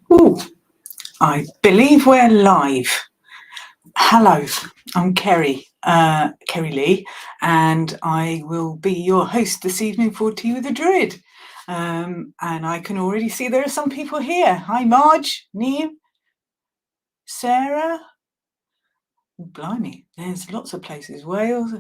Oh, I believe we're live. Hello, I'm Cerri, Cerri Lee, and I will be your host this evening for Tea with the Druid. And I can already see there are some people here. Hi, Marge, Neem, Sarah. Blimey, there's lots of places. Wales,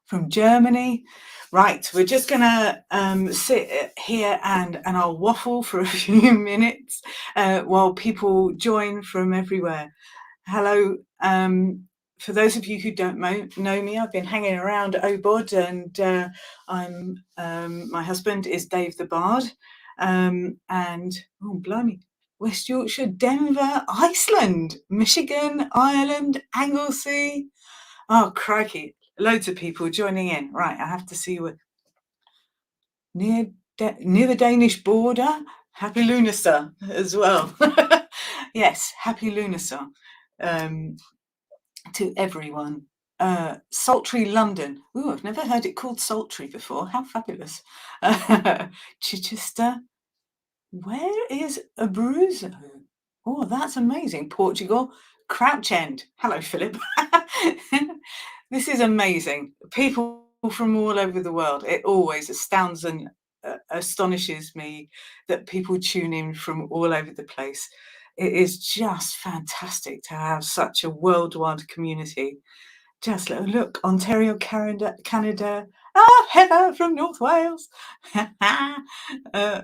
from Germany. Right, we're just going to sit here and I'll waffle for a few minutes while people join from everywhere. Hello. For those of you who don't know me, I've been hanging around Obod, and my husband is Dave the Bard, and oh blimey, West Yorkshire, Denver, Iceland, Michigan, Ireland, Anglesey. Oh crikey, loads of people joining in. Right, I have to see what near the Danish border. Happy Lunarsar as well. Yes, happy Lunarsar. To everyone. Sultry London. Ooh, I've never heard it called sultry before. How fabulous. Chichester. Where is Abruzzo? Oh, that's amazing. Portugal. Crouch End. Hello, Philip. This is amazing. People from all over the world. It always astounds and astonishes me that people tune in from all over the place. It is just fantastic to have such a worldwide community. Just look, Ontario, Canada. Heather from North Wales.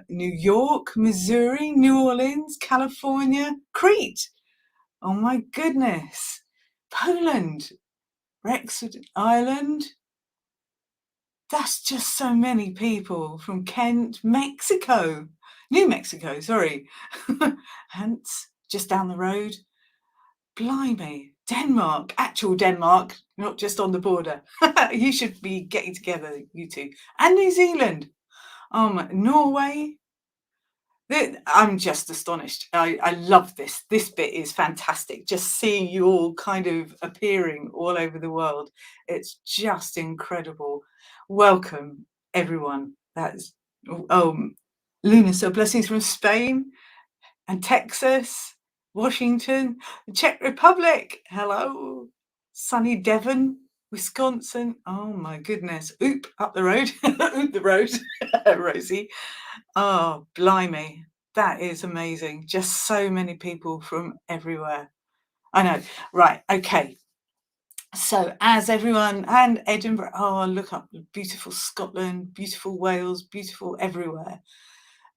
New York, Missouri, New Orleans, California, Crete. Oh my goodness. Poland, Rexford, Ireland. That's just so many people from Kent, Mexico, New Mexico, sorry. Hence, just down the road. Blimey, Denmark, actual Denmark, not just on the border. You should be getting together, you two. And New Zealand. Norway. I'm just astonished. I love this. This bit is fantastic. Just seeing you all kind of appearing all over the world. It's just incredible. Welcome, everyone. That's Luna, so blessings from Spain and Texas, Washington, the Czech Republic. Hello, sunny Devon, Wisconsin. Oh my goodness. Oop, up the road. Oop the road, Rosie. Oh, blimey. That is amazing. Just so many people from everywhere. I know. Right. Okay. So as everyone, and Edinburgh, oh, look up, beautiful Scotland, beautiful Wales, beautiful everywhere.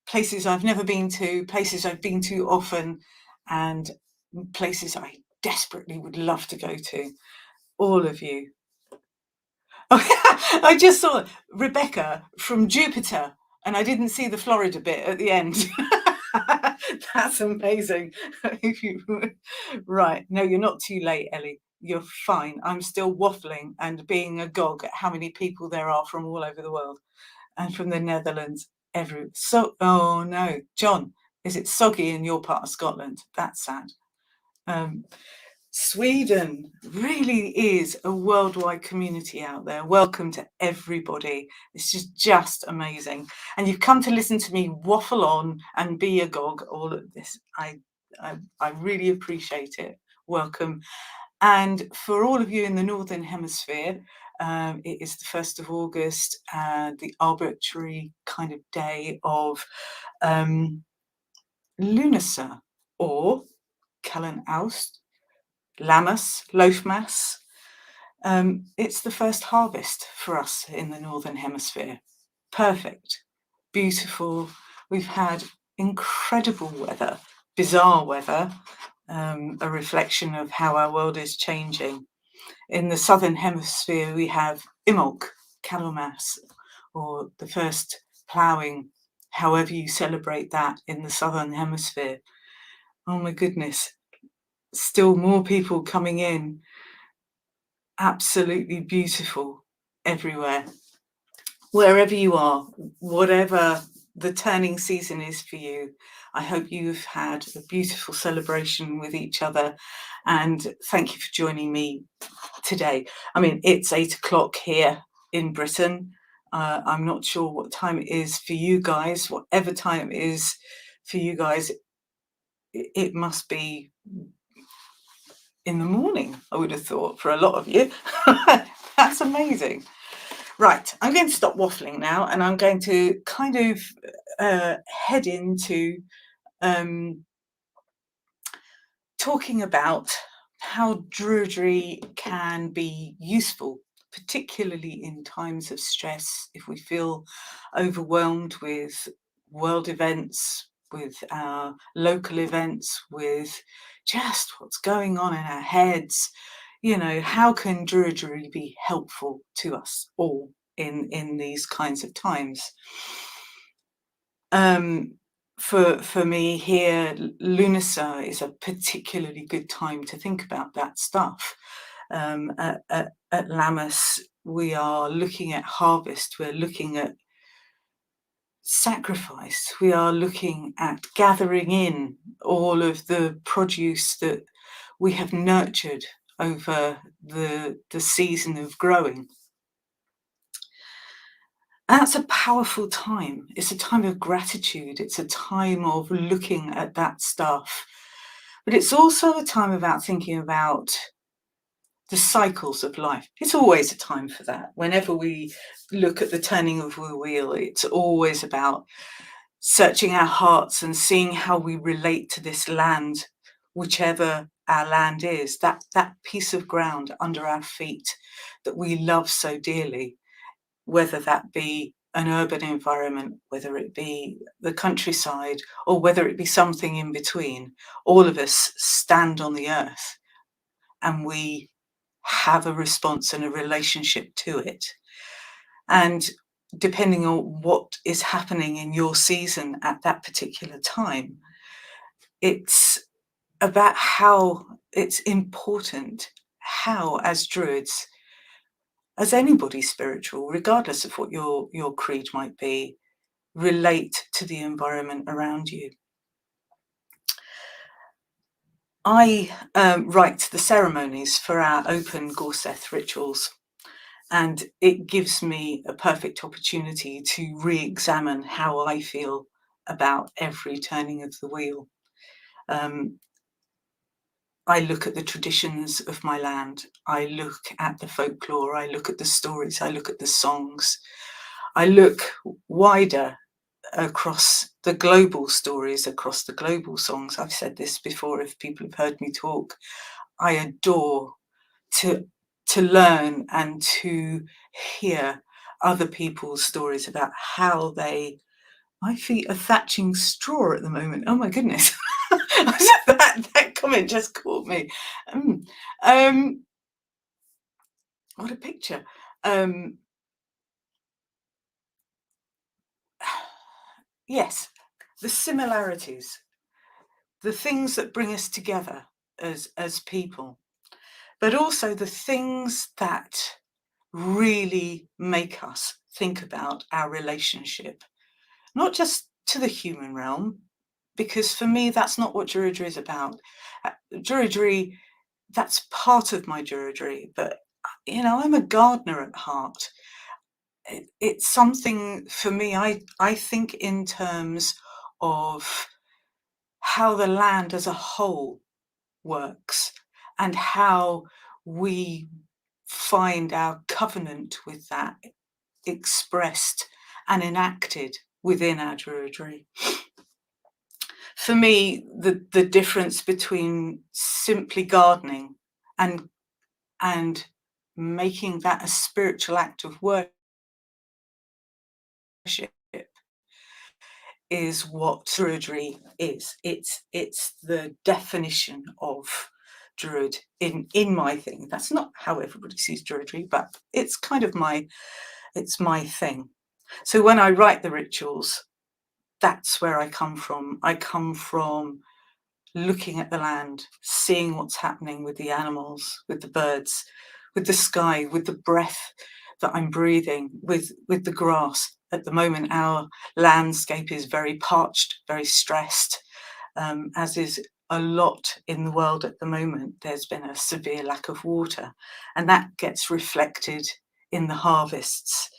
Places I've never been to, places I've been to often, and places I desperately would love to go to. All of you. Oh, I just saw Rebecca from Jupiter, and I didn't see the Florida bit at the end. That's amazing. Right. No, you're not too late, Ellie. You're fine. I'm still waffling and being agog at how many people there are from all over the world and from the Netherlands. Oh no, John, is it soggy in your part of Scotland? That's sad. Sweden really is a worldwide community out there. Welcome to everybody. This is just amazing. And you've come to listen to me waffle on and be agog all of this. I really appreciate it. Welcome. And for all of you in the Northern Hemisphere, it is the 1st of August, the arbitrary kind of day of Lunarsar or Callan Aust, Lammas, Loafmas. It's the first harvest for us in the Northern Hemisphere. Perfect, beautiful. We've had incredible weather, bizarre weather, a reflection of how our world is changing. In the Southern Hemisphere, we have Imolc, Candlemas, or the first ploughing, however you celebrate that in the Southern Hemisphere. Oh my goodness, still more people coming in. Absolutely beautiful everywhere. Wherever you are, whatever the turning season is for you, I hope you've had a beautiful celebration with each other, and thank you for joining me today. I mean, it's 8 o'clock here in Britain. I'm not sure what time it is for you guys. Whatever time it is for you guys, it must be in the morning, I would have thought, for a lot of you. That's amazing. Right, I'm going to stop waffling now, and I'm going to kind of head into talking about how Druidry can be useful, particularly in times of stress, if we feel overwhelmed with world events, with our local events, with just what's going on in our heads. You know, how can Druidry be helpful to us all in these kinds of times? For me here, Lunasa is a particularly good time to think about that stuff. At Lammas, we are looking at harvest, we're looking at sacrifice, we are looking at gathering in all of the produce that we have nurtured over the season of growing. That's a powerful time. It's a time of gratitude. It's a time of looking at that stuff. But it's also a time about thinking about the cycles of life. It's always a time for that. Whenever we look at the turning of the wheel, it's always about searching our hearts and seeing how we relate to this land, whichever our land is, that piece of ground under our feet that we love so dearly. Whether that be an urban environment, whether it be the countryside, or whether it be something in between, all of us stand on the earth and we have a response and a relationship to it. And depending on what is happening in your season at that particular time, it's about how it's important how, as Druids, as anybody spiritual, regardless of what your creed might be, relate to the environment around you. I write the ceremonies for our open Gorseth rituals, and it gives me a perfect opportunity to re-examine how I feel about every turning of the wheel. I look at the traditions of my land, I look at the folklore, I look at the stories, I look at the songs, I look wider across the global stories, across the global songs. I've said this before if people have heard me talk. I adore to learn and to hear other people's stories about how they. My feet are thatching straw at the moment. Oh my goodness. that comment just caught me. What a picture. Yes, the similarities, the things that bring us together as people, but also the things that really make us think about our relationship, not just to the human realm, because for me, that's not what Druidry is about. Druidry, that's part of my Druidry, but I'm a gardener at heart. It's something for me, I think in terms of how the land as a whole works and how we find our covenant with that expressed and enacted within our Druidry. For me, the difference between simply gardening and making that a spiritual act of worship is what Druidry is. It's the definition of Druid in my thing. That's not how everybody sees Druidry, but it's kind of my thing. So when I write the rituals, that's where I come from. I come from looking at the land, seeing what's happening with the animals, with the birds, with the sky, with the breath that I'm breathing, with the grass. At the moment, our landscape is very parched, very stressed, as is a lot in the world at the moment. There's been a severe lack of water, and that gets reflected in the harvests,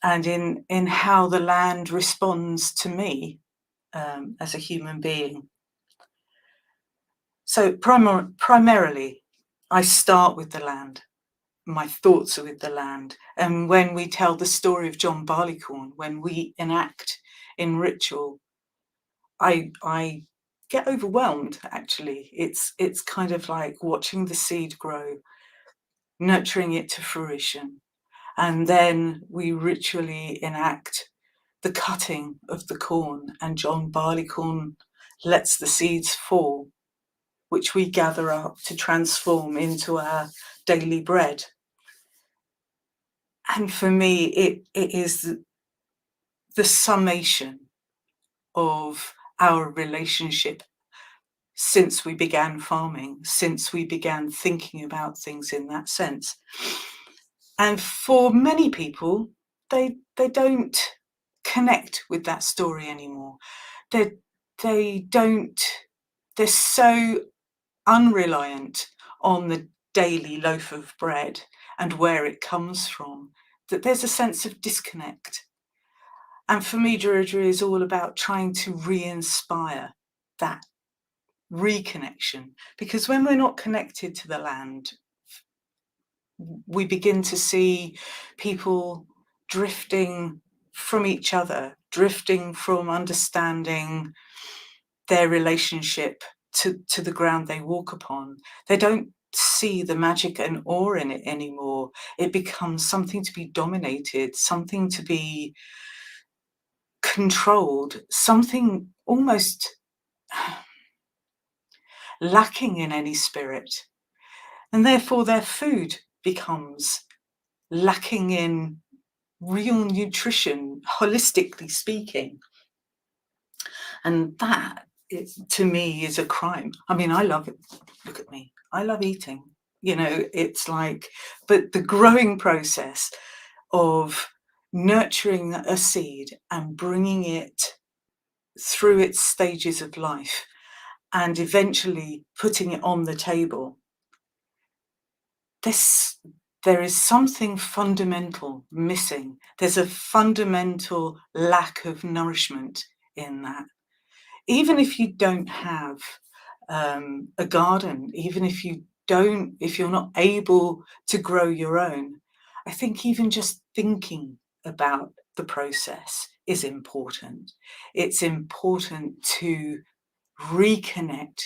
and in how the land responds to me as a human being. So primarily, I start with the land. My thoughts are with the land. And when we tell the story of John Barleycorn, when we enact in ritual, I get overwhelmed, actually. It's kind of like watching the seed grow, nurturing it to fruition. And then we ritually enact the cutting of the corn, and John Barleycorn lets the seeds fall, which we gather up to transform into our daily bread. And for me, it is the summation of our relationship since we began farming, since we began thinking about things in that sense. And for many people, they don't connect with that story anymore. They don't, they're so unreliant on the daily loaf of bread and where it comes from that there's a sense of disconnect. And for me, Druidry is all about trying to re-inspire that reconnection, because when we're not connected to the land, we begin to see people drifting from each other, drifting from understanding their relationship to the ground they walk upon. They don't see the magic and awe in it anymore. It becomes something to be dominated, something to be controlled, something almost lacking in any spirit. And therefore their food becomes lacking in real nutrition, holistically speaking. And that, to me, is a crime. I mean, I love it. Look at me. I love eating. You know, it's like, but the growing process of nurturing a seed and bringing it through its stages of life and eventually putting it on the table, there is something fundamental missing. There's a fundamental lack of nourishment in that. Even if you don't have a garden, even if you're not able to grow your own, I think even just thinking about the process is important. It's important to reconnect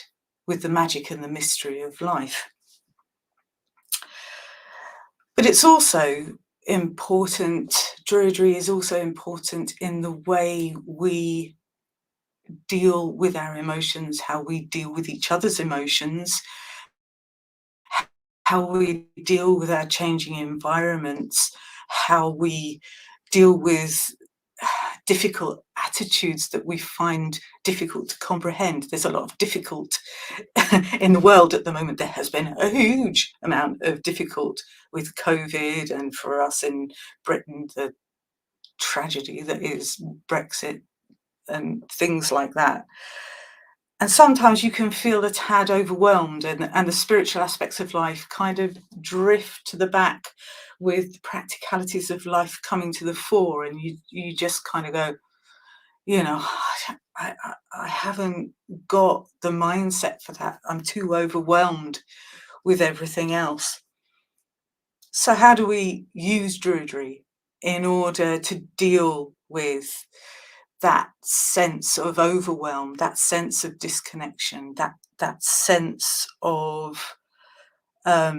with the magic and the mystery of life. But it's also important, Druidry is also important in the way we deal with our emotions, how we deal with each other's emotions, how we deal with our changing environments, how we deal with difficult attitudes that we find difficult to comprehend. There's a lot of difficult in the world at the moment. There has been a huge amount of difficult with COVID, and for us in Britain, the tragedy that is Brexit and things like that. And sometimes you can feel a tad overwhelmed, and the spiritual aspects of life kind of drift to the back with the practicalities of life coming to the fore, and you just kind of go, you know, I haven't got the mindset for that. I'm too overwhelmed with everything else. So how do we use Druidry in order to deal with that sense of overwhelm, that sense of disconnection, that sense of that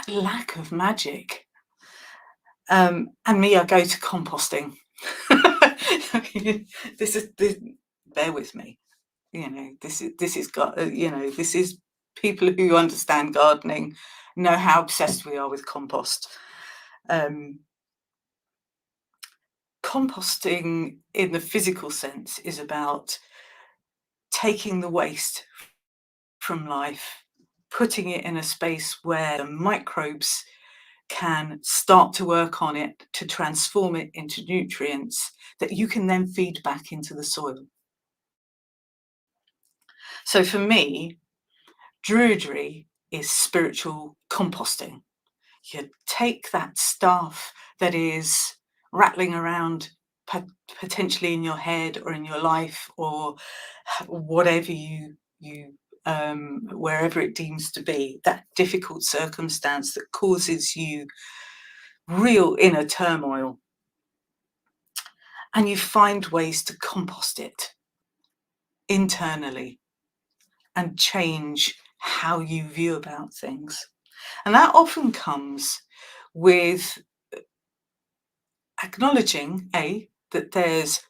lack of magic? And me, I go to composting. This, bear with me. You know, this is got. You know, this is people who understand gardening know how obsessed we are with compost. Composting in the physical sense is about taking the waste from life, putting it in a space where the microbes can start to work on it to transform it into nutrients that you can then feed back into the soil. So for me, Druidry is spiritual composting. You take that stuff that is rattling around potentially in your head or in your life or whatever you wherever it deems to be, that difficult circumstance that causes you real inner turmoil, and you find ways to compost it internally and change how you view about things. And that often comes with acknowledging, that there's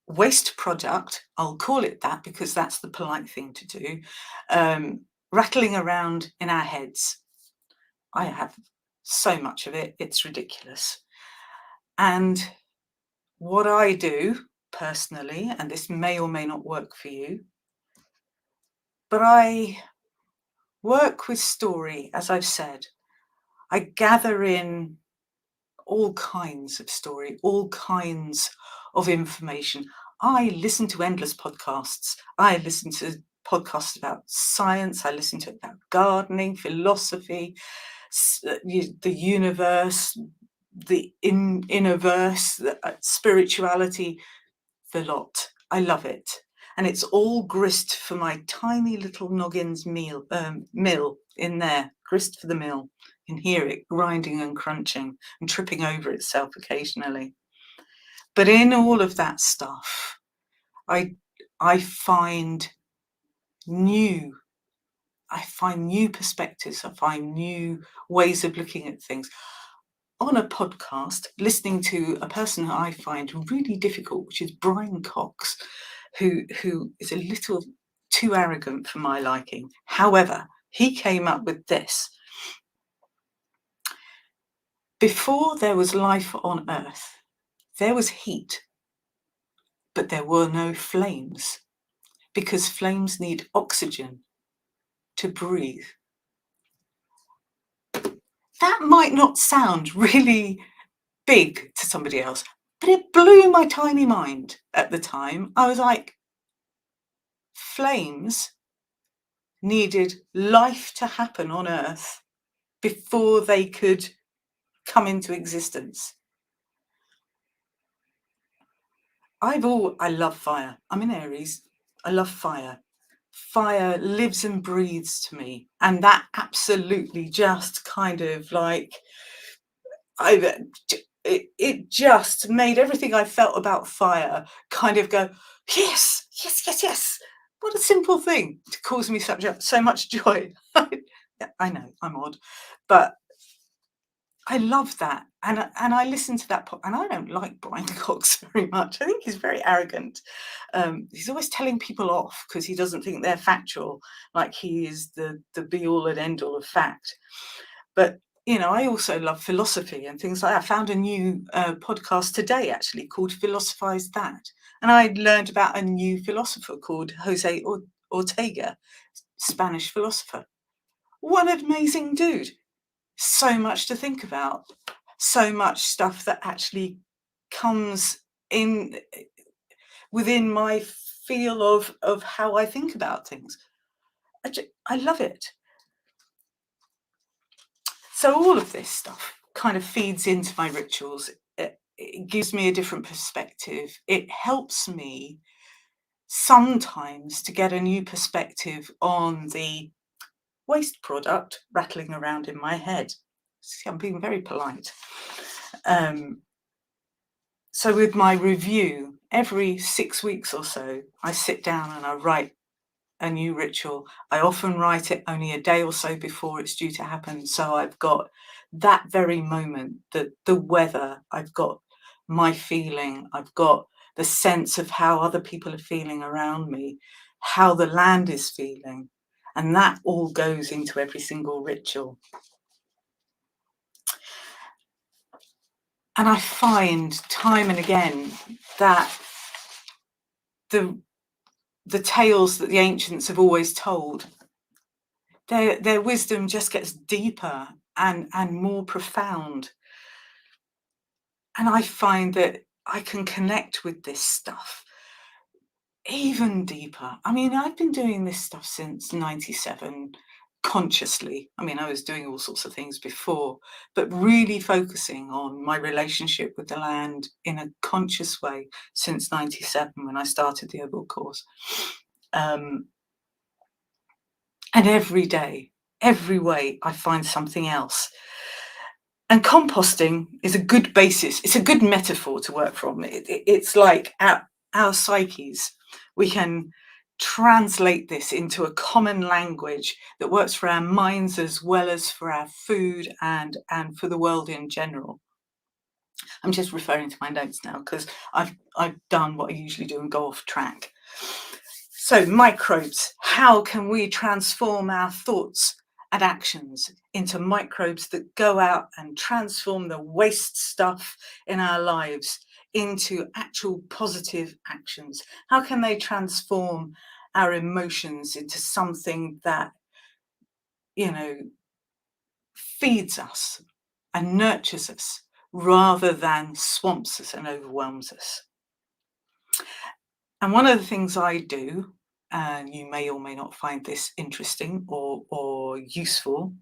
waste product, I'll call it that because that's the polite thing to do, rattling around in our heads. I have so much of it, it's ridiculous. And what I do personally, and this may or may not work for you, but I work with story, as I've said. I gather in all kinds of story, all kinds of information. I listen to endless podcasts. I listen to podcasts about science. I listen to it about gardening, philosophy, the universe, the innerverse, spirituality, the lot. I love it. And it's all grist for my tiny little noggin's mill in there, grist for the mill. You can hear it grinding and crunching and tripping over itself occasionally. But in all of that stuff, I find new perspectives. I find new ways of looking at things. On a podcast, listening to a person who I find really difficult, which is Brian Cox, who is a little too arrogant for my liking. However, he came up with this. Before there was life on Earth, there was heat, but there were no flames, because flames need oxygen to breathe. That might not sound really big to somebody else, but it blew my tiny mind at the time. I was like, flames needed life to happen on Earth before they could come into existence. I love fire. I'm in Aries. I love fire. Fire lives and breathes to me. And that absolutely just kind of like, it just made everything I felt about fire kind of go, yes, yes, yes, yes. What a simple thing to cause me so much joy. I know, I'm odd, but I love that. And I listen to that, and I don't like Brian Cox very much. I think he's very arrogant. He's always telling people off because he doesn't think they're factual, like he is the be all and end all of fact. But I also love philosophy and things like that. I found a new podcast today, actually, called Philosophize That. And I learned about a new philosopher called Jose Ortega, Spanish philosopher. What an amazing dude. So much to think about. So much stuff that actually comes in within my feel of how I think about things. I love it. So all of this stuff kind of feeds into my rituals. It gives me a different perspective. It helps me sometimes to get a new perspective on the waste product rattling around in my head. See, I'm being very polite. So with my review, every 6 weeks or so, I sit down and I write a new ritual. I often write it only a day or so before it's due to happen. So I've got that very moment, the weather, I've got my feeling, I've got the sense of how other people are feeling around me, how the land is feeling. And that all goes into every single ritual. And I find time and again that the tales that the ancients have always told, their wisdom just gets deeper and more profound. And I find that I can connect with this stuff even deeper. I mean, I've been doing this stuff since 97 consciously. I mean, I was doing all sorts of things before, but really focusing on my relationship with the land in a conscious way since 97 when I started the herbal course. And every day, every way, I find something else. And composting is a good basis. It's a good metaphor to work from. It's like our psyches. We can translate this into a common language that works for our minds as well as for our food and for the world in general. I'm just referring to my notes now because I've done what I usually do and go off track. So microbes, how can we transform our thoughts and actions into microbes that go out and transform the waste stuff in our lives into actual positive actions? How can they transform our emotions into something that, feeds us and nurtures us rather than swamps us and overwhelms us? And one of the things I do, and you may or may not find this interesting or useful,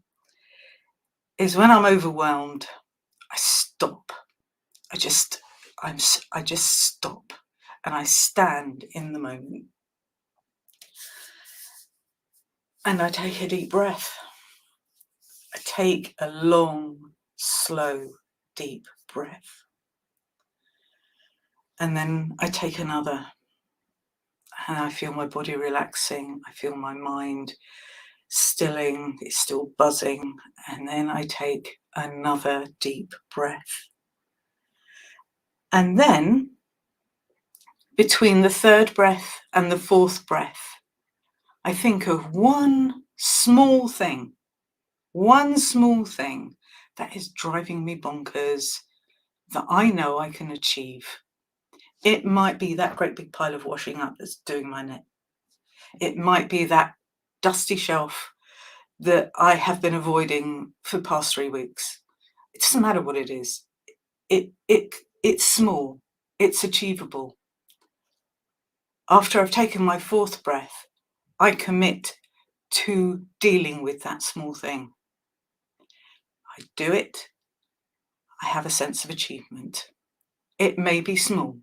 is when I'm overwhelmed, I stop. I just stop and I stand in the moment. And I take a deep breath. I take a long, slow, deep breath. And then I take another. And I feel my body relaxing. I feel my mind stilling. It's still buzzing. And then I take another deep breath. And then between the third breath and the fourth breath, I think of one small thing that is driving me bonkers that I know I can achieve. It might be that great big pile of washing up that's doing my neck. It might be that dusty shelf that I have been avoiding for the past 3 weeks. It doesn't matter what it is. It's small. It's achievable. After I've taken my fourth breath, I commit to dealing with that small thing. I do it. I have a sense of achievement. It may be small,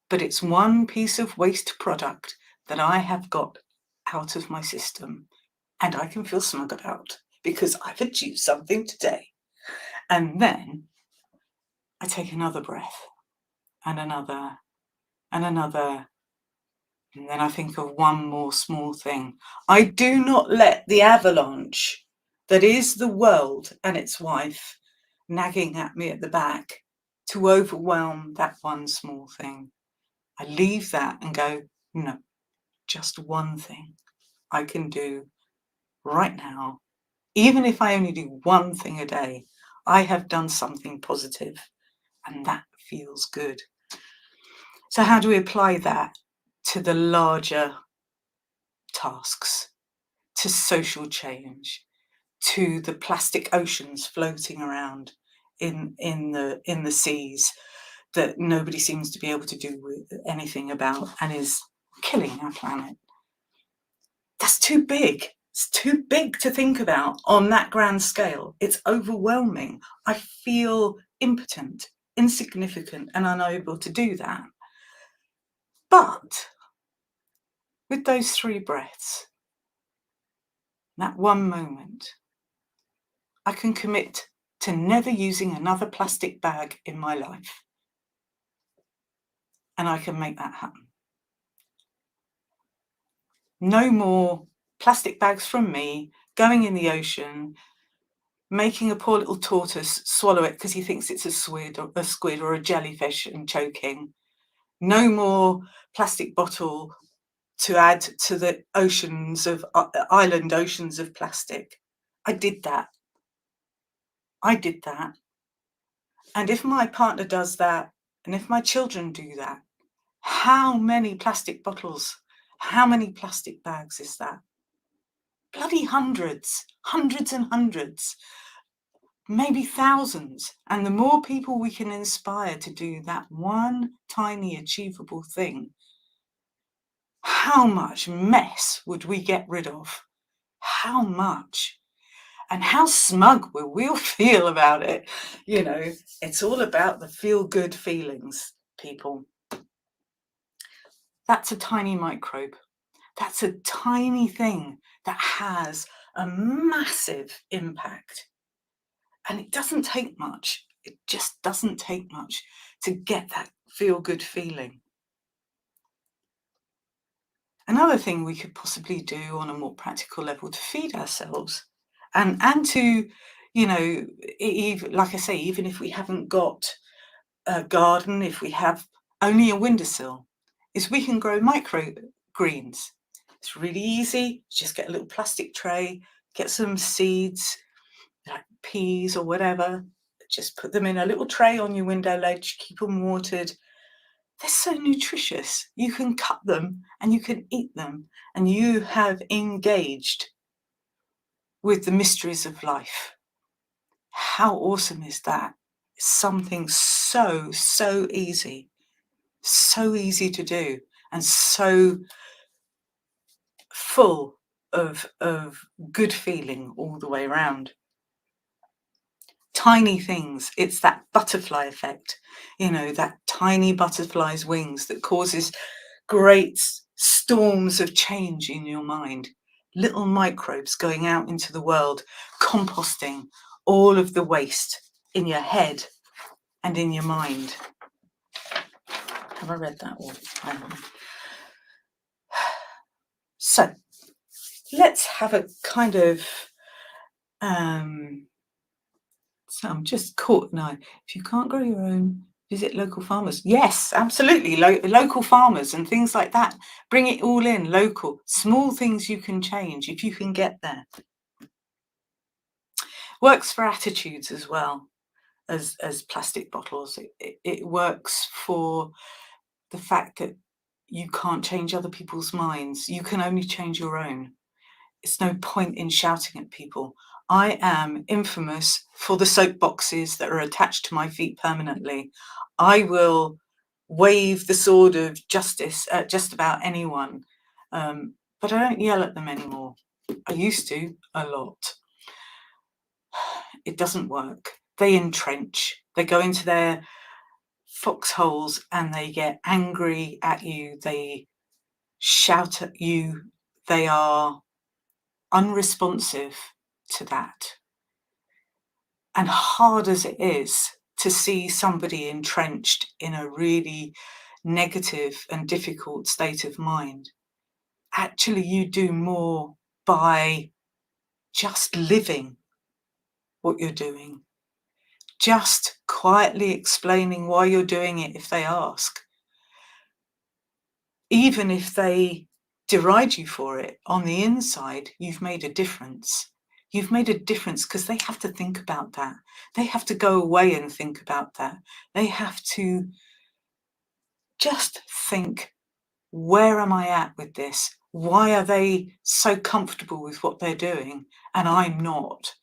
but it's one piece of waste product that I have got out of my system, and I can feel smug about because I've achieved something today. And then I take another breath and another and another. And then I think of one more small thing. I do not let the avalanche that is the world and its wife nagging at me at the back to overwhelm that one small thing. I leave that and go, no, just one thing I can do right now. Even if I only do one thing a day, I have done something positive, and that feels good. So how do we apply that to the larger tasks, to social change, to the plastic oceans floating around in the seas that nobody seems to be able to do anything about and is killing our planet? That's too big. It's too big to think about on that grand scale. It's overwhelming. I feel impotent, insignificant, and unable to do that. But with those 3 breaths, that one moment, I can commit to never using another plastic bag in my life. And I can make that happen. No more plastic bags from me going in the ocean, making a poor little tortoise swallow it because he thinks it's a squid or a jellyfish and choking. No more plastic bottle to add to the island oceans of plastic. I did that. And if my partner does that, and if my children do that, how many plastic bottles, how many plastic bags is that? Bloody hundreds and hundreds, maybe thousands. And the more people we can inspire to do that one tiny achievable thing, how much mess would we get rid of? How much? And how smug will we all feel about it? It's all about the feel-good feelings, people. That's a tiny microbe. That's a tiny thing that has a massive impact. And it doesn't take much. It just doesn't take much to get that feel-good feeling. Another thing we could possibly do on a more practical level to feed ourselves and to, even, like I say, even if we haven't got a garden, if we have only a windowsill, is we can grow microgreens. It's really easy. Just get a little plastic tray, get some seeds, like peas or whatever. Just put them in a little tray on your window ledge, keep them watered. They're so nutritious. You can cut them and you can eat them, and you have engaged with the mysteries of life. How awesome is that? Something so easy to do, and so full of good feeling all the way around. Tiny things, it's that butterfly effect, that tiny butterfly's wings that causes great storms of change in your mind. Little microbes going out into the world, composting all of the waste in your head and in your mind. Have I read that all? So let's have a kind of so I'm just caught now. If you can't grow your own, visit local farmers. Yes, absolutely. Local farmers and things like that. Bring it all in, local. Small things you can change if you can get there. Works for attitudes as well as plastic bottles. It works for the fact that you can't change other people's minds. You can only change your own. It's no point in shouting at people. I am infamous for the soapboxes that are attached to my feet permanently. I will wave the sword of justice at just about anyone, but I don't yell at them anymore. I used to a lot. It doesn't work. They entrench. They go into their foxholes and they get angry at you. They shout at you. They are unresponsive to that. And hard as it is to see somebody entrenched in a really negative and difficult state of mind, actually you do more by just living what you're doing, just quietly explaining why you're doing it if they ask. Even if they deride you for it, on the inside, you've made a difference. You've made a difference because they have to think about that. They have to go away and think about that. They have to just think, where am I at with this? Why are they so comfortable with what they're doing and I'm not?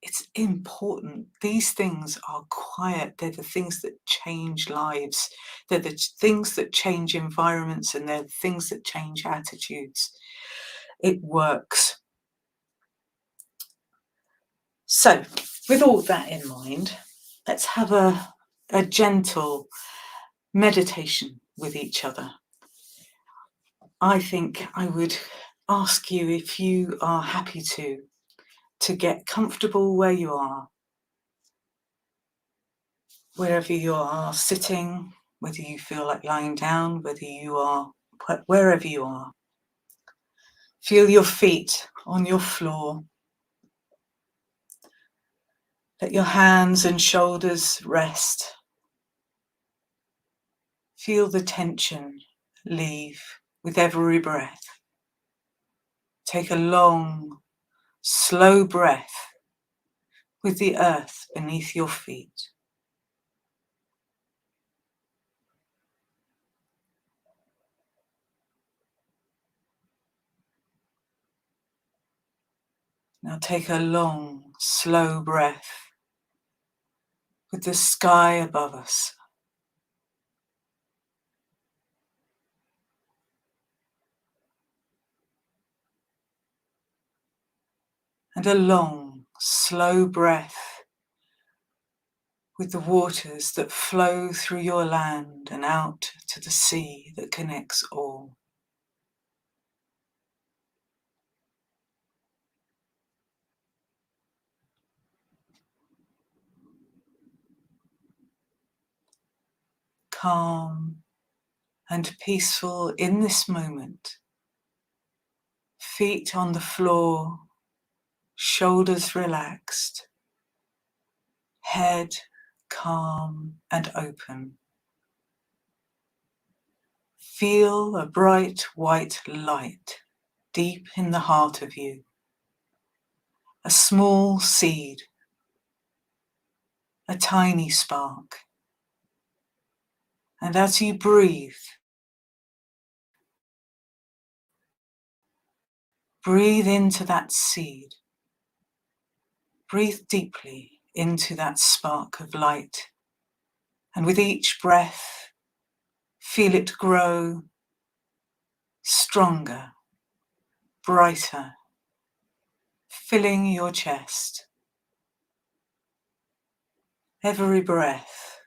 It's important. These things are quiet. They're the things that change lives. They're the things that change environments, and they're the things that change attitudes. It works. So, with all that in mind, let's have a gentle meditation with each other. I think I would ask you, if you are happy to get comfortable where you are, wherever you are sitting, whether you feel like lying down, wherever you are. Feel your feet on your floor. Let your hands and shoulders rest. Feel the tension leave with every breath. Take a long, slow breath with the earth beneath your feet. Now take a long, slow breath with the sky above us. And a long, slow breath with the waters that flow through your land and out to the sea that connects all. calm and peaceful in this moment. Feet on the floor, shoulders relaxed, head calm and open. Feel a bright white light deep in the heart of you. A small seed, a tiny spark. And as you breathe into that seed. Breathe deeply into that spark of light. And with each breath, feel it grow stronger, brighter, filling your chest. Every breath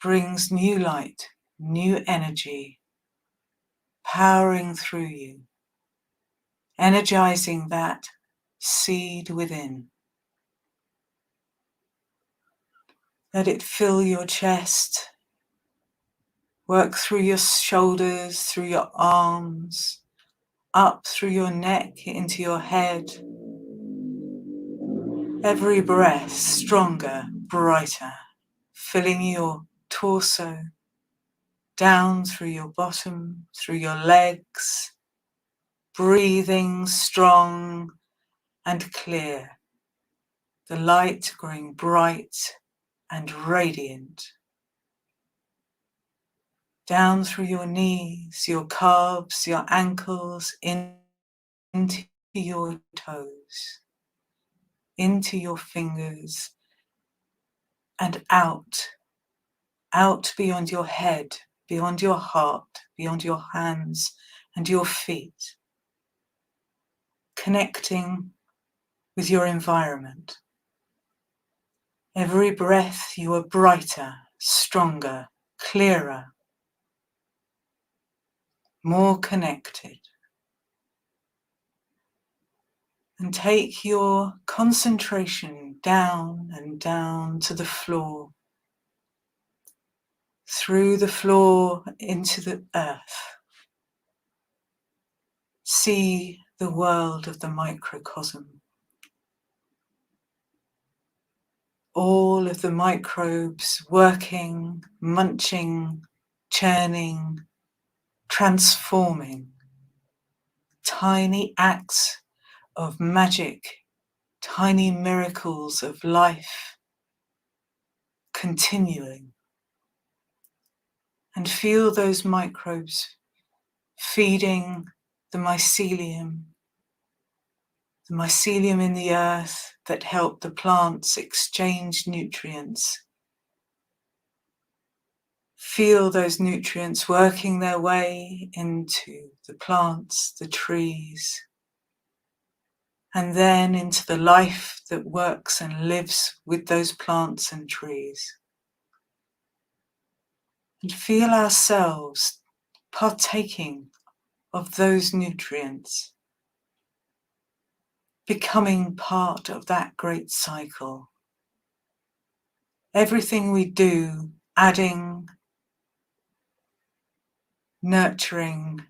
brings new light, new energy, powering through you, energizing that seed within. Let it fill your chest, work through your shoulders, through your arms, up through your neck into your head. Every breath stronger, brighter, filling your torso, down through your bottom, through your legs, breathing strong and clear, the light growing bright and radiant. Down through your knees, your calves, your ankles, into your toes, into your fingers, and out beyond your head, beyond your heart, beyond your hands and your feet, connecting with your environment. Every breath you are brighter, stronger, clearer, more connected. And take your concentration down and down to the floor, through the floor into the earth. See the world of the microcosm. All of the microbes working, munching, churning, transforming. Tiny acts of magic, tiny miracles of life continuing. And feel those microbes feeding the mycelium in the earth that help the plants exchange nutrients. Feel those nutrients working their way into the plants, the trees, and then into the life that works and lives with those plants and trees. And feel ourselves partaking of those nutrients, becoming part of that great cycle. Everything we do, adding, nurturing,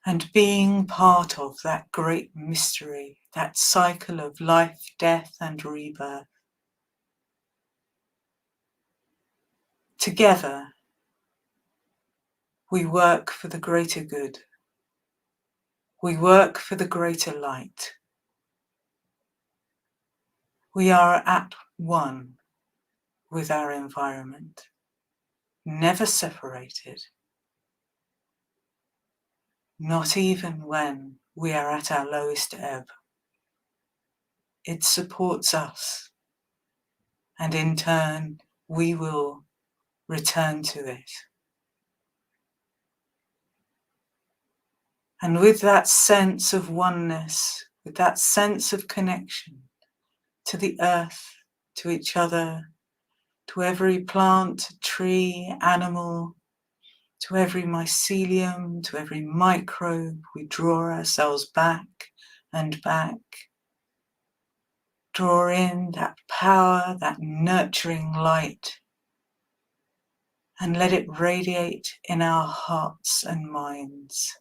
and being part of that great mystery, that cycle of life, death, and rebirth. Together, we work for the greater good. We work for the greater light. We are at one with our environment, never separated, not even when we are at our lowest ebb. It supports us, and in turn, we will return to it. And with that sense of oneness, with that sense of connection to the earth, to each other, to every plant, tree, animal, to every mycelium, to every microbe, we draw ourselves back and back. Draw in that power, that nurturing light, and let it radiate in our hearts and minds.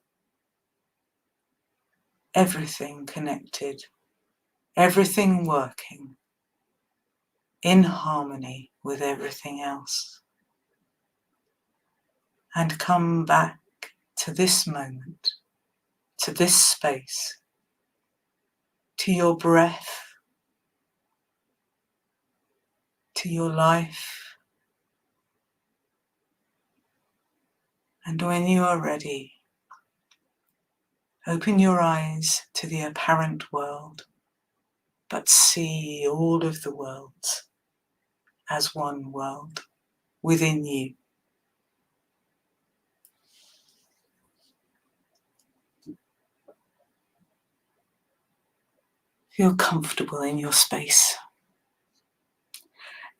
Everything connected, everything working in harmony with everything else. And come back to this moment, to this space, to your breath, to your life. And when you are ready, open your eyes to the apparent world, but see all of the worlds as one world within you. Feel comfortable in your space.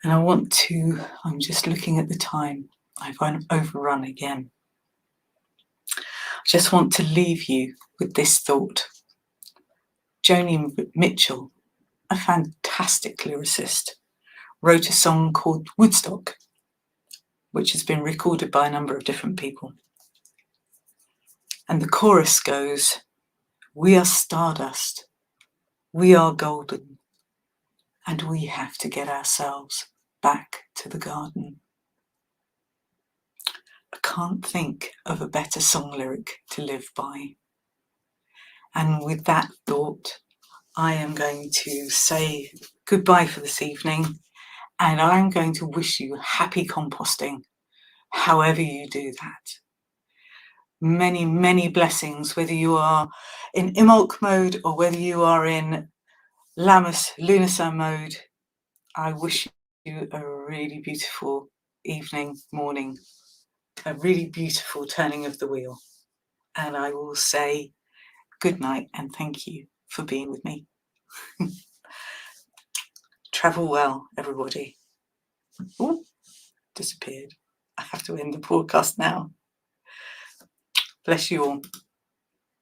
And I'm just looking at the time. I've overrun again. I just want to leave you with this thought. Joni Mitchell, a fantastic lyricist, wrote a song called Woodstock, which has been recorded by a number of different people. And the chorus goes, "We are stardust, we are golden, and we have to get ourselves back to the garden." I can't think of a better song lyric to live by. And with that thought, I am going to say goodbye for this evening, and I'm going to wish you happy composting, however you do that. Many, many blessings, whether you are in Imulk mode or whether you are in Lammas Lunasa mode. I wish you a really beautiful evening, morning, a really beautiful turning of the wheel. And I will say good night and thank you for being with me. Travel well, everybody. Oh, disappeared. I have to end the podcast now. Bless you all.